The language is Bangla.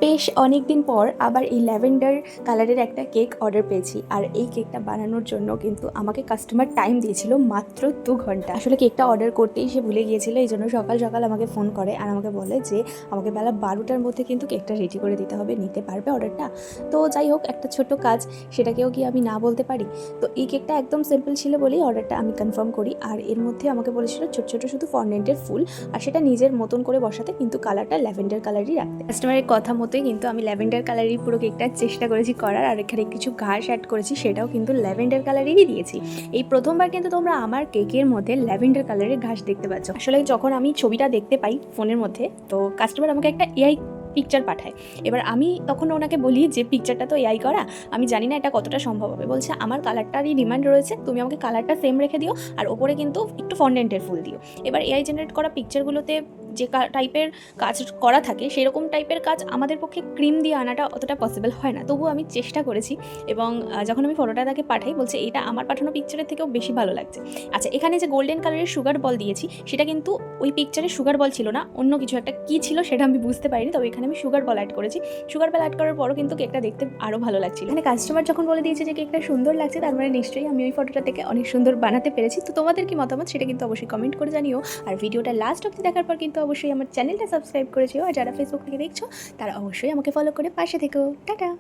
বেশ অনেক দিন পর আবার এই ল্যাভেন্ডার কালারের একটা কেক অর্ডার পেয়েছি। আর এই কেকটা বানানোর জন্য কিন্তু আমাকে কাস্টমার টাইম দিয়েছিল মাত্র 2 ঘন্টা। আসলে কেকটা অর্ডার করতেই সে ভুলে গিয়েছিল, এই জন্য সকাল সকাল আমাকে ফোন করে আর আমাকে বলে যে আমাকে বেলা 12টার মধ্যে কিন্তু কেকটা রেডি করে দিতে হবে, নিতে পারবে অর্ডারটা? তো যাই হোক, একটা ছোট্ট কাজ, সেটাকেও কি আমি না বলতে পারি? তো এই কেকটা একদম সিম্পল ছিল বলেই অর্ডারটা আমি কনফার্ম করি। আর এর মধ্যে আমাকে বলেছিল ছোট ছোট শুধু ফন্ডেন্টের ফুল, আর সেটা নিজের মতন করে বসাতে, কিন্তু কালারটা ল্যাভেন্ডার কালারই রাখতে। কাস্টমারের কথা মতোই কিন্তু আমি ল্যাভেন্ডার কালারই পুরো কেকটার চেষ্টা করেছি করার। আর এখানে কিছু ঘাস অ্যাড করেছি, সেটাও কিন্তু ল্যাভেন্ডার কালারেরই দিয়েছি। এই প্রথমবার কিন্তু তোমরা আমার কেকের মধ্যে ল্যাভেন্ডার কালারের ঘাস দেখতে পাচ্ছ। আসলে যখন আমি ছবিটা দেখতে পাই ফোনের মধ্যে, তো কাস্টমার আমাকে একটা এআই পিকচার পাঠায়। এবার আমি তখন ওনাকে বলি যে পিকচারটা তো এআই করা, আমি জানি না এটা কতটা সম্ভব হবে। বলছে আমার কালারটারই ডিমান্ড রয়েছে, তুমি আমাকে কালারটা সেম রেখে দিও, আর ওপরে কিন্তু একটু ফন্ডেন্টের ফুল দিও। এবার এআই জেনারেট করা পিকচারগুলোতে যে টাইপের কাজ করা থাকে, সেরকম টাইপের কাজ আমাদের পক্ষে ক্রিম দিয়ে আনাটা অতটা পসিবল হয় না। তবুও আমি চেষ্টা করেছি, এবং যখন আমি ফটোটা তাকে পাঠাই, বলছে এটা আমার পাঠানো পিকচারের থেকেও বেশি ভালো লাগছে। আচ্ছা, এখানে যে গোল্ডেন কালারের সুগার বল দিয়েছি, সেটা কিন্তু ওই পিকচারে সুগার বল ছিল না, অন্য কিছু একটা কী ছিল সেটা আমি বুঝতে পারিনি। তবে এখানে আমি সুগার বল অ্যাড করেছি। সুগার বল অ্যাড করার পরও কিন্তু কেকটা দেখতে আরও ভালো লাগছিল। এখানে কাস্টমার যখন বলে দিয়েছে যে কেকটা সুন্দর লাগছে, তার মানে নিশ্চয়ই আমি ওই ফটোটা থেকে অনেক সুন্দর বানাতে পেরেছি। তো তোমাদের কি মতামত সেটা কিন্তু অবশ্যই কমেন্ট করে জানিও। আর ভিডিওটা লাস্ট অবধি দেখার পর কিন্তু অবশ্যই আমার চ্যানেলটা সাবস্ক্রাইব করেছো, আর যারা ফেসবুক থেকে দেখছো তারা অবশ্যই আমাকে ফলো করে পাশে থেকো। টাটা।